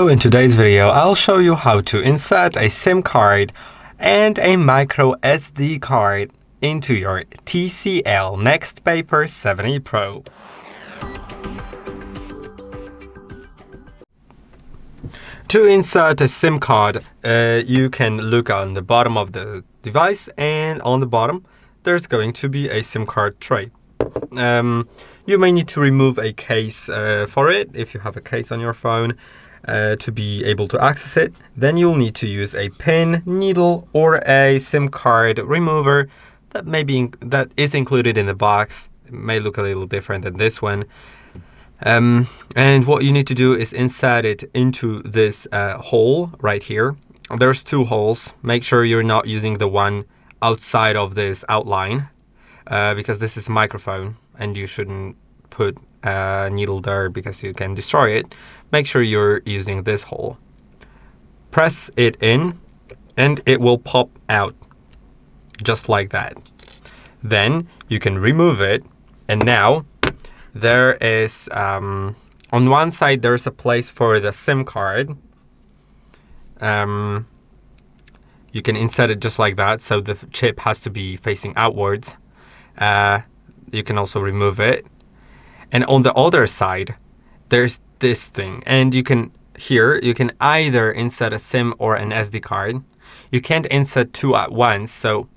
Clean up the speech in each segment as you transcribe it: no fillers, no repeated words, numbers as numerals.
So in today's video, I'll show you how to insert a SIM card and a micro SD card into your TCL NxtPaper 70 Pro. To insert a SIM card, you can look on the bottom of the device, and on the bottom there's going to be a SIM card tray. You may need to remove a case for it if you have a case on your phone. To be able to access it, then you'll need to use a pin, needle, or a SIM card remover that is included in the box. It may look a little different than this one. And what you need to do is insert it into this hole right here. There's two holes. Make sure you're not using the one outside of this outline because this is a microphone and you shouldn't put a needle there because you can destroy it. Make sure you're using this hole. Press it in and it will pop out just like that. Then you can remove it, and now there is on one side there's a place for the SIM card. You can insert it just like that, so the chip has to be facing outwards. You can also remove it, and on the other side there's this thing, and you can either insert a SIM or an SD card. You can't insert two at once, so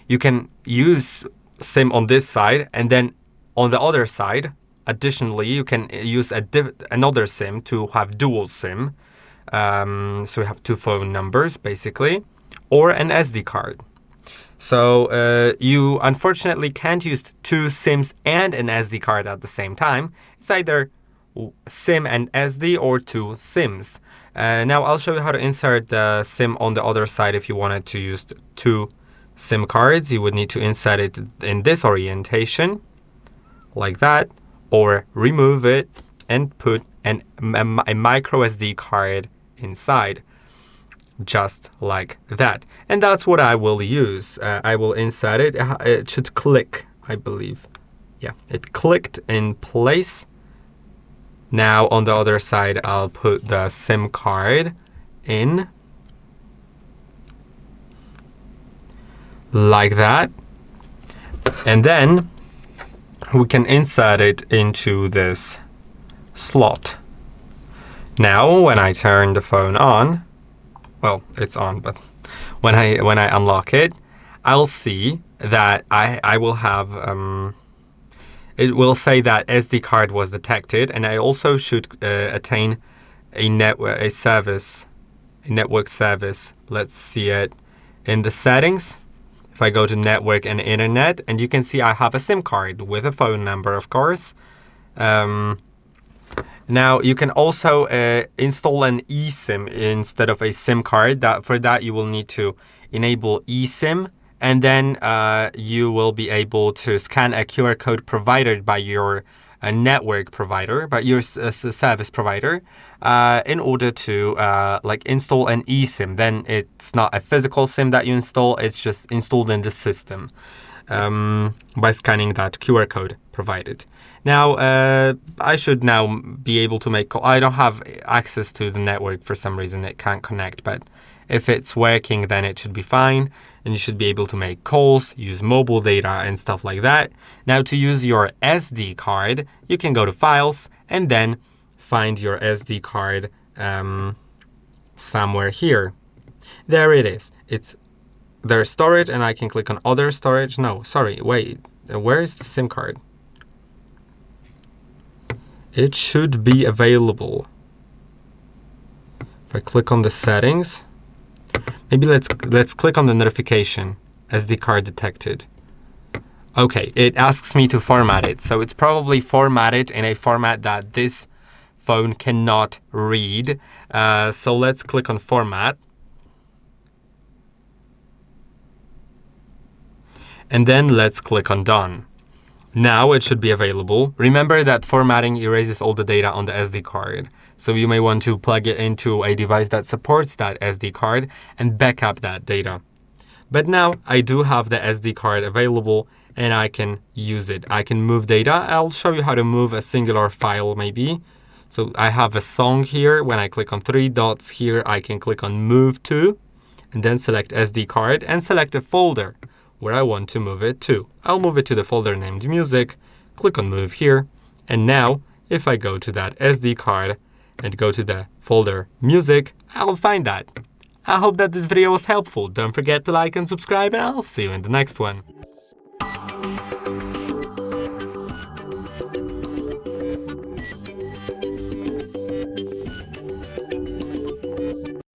you can use SIM on this side, and then on the other side additionally you can use another SIM to have dual SIM, so you have two phone numbers basically, or an SD card. So you unfortunately can't use two SIMs and an SD card at the same time. It's either SIM and SD or two SIMs. Now I'll show you how to insert the SIM on the other side. If you wanted to use two SIM cards, you would need to insert it in this orientation like that, or remove it and put a micro SD card inside just like that. And that's what I will use. I will insert it. It should click, I believe. Yeah, it clicked in place. Now on the other side, I'll put the SIM card in like that, and then we can insert it into this slot. Now when I turn the phone on, well, it's on, but when I unlock it, I'll see that I will have it will say that SD card was detected, and I also should attain a network service. Let's see it in the settings. If I go to network and internet, and you can see I have a SIM card with a phone number, of course. Now you can also install an eSIM instead of a SIM card. For that you will need to enable eSIM, and then you will be able to scan a QR code provided by your network provider, by your service provider, in order to install an eSIM. Then it's not a physical SIM that you install, it's just installed in the system by scanning that QR code provided. Now, I should now be able to make calls. I don't have access to the network for some reason, it can't connect, but if it's working, then it should be fine, and you should be able to make calls, use mobile data, and stuff like that. Now, to use your SD card, you can go to Files, and then find your SD card somewhere here. There it is. There's storage, and I can click on Other Storage. No, sorry, wait. Where is the SIM card? It should be available. If I click on the settings, maybe let's click on the notification, SD card detected. Okay, it asks me to format it, so it's probably formatted in a format that this phone cannot read. So let's click on Format. And then let's click on Done. Now it should be available. Remember that formatting erases all the data on the SD card. So you may want to plug it into a device that supports that SD card and back up that data. But now I do have the SD card available and I can use it. I can move data. I'll show you how to move a singular file maybe. So I have a song here. When I click on three dots here, I can click on Move To, and then select SD card and select a folder where I want to move it to. I'll move it to the folder named Music, click on Move here, and now if I go to that SD card and go to the folder Music, I'll find that. I hope that this video was helpful. Don't forget to like and subscribe, and I'll see you in the next one.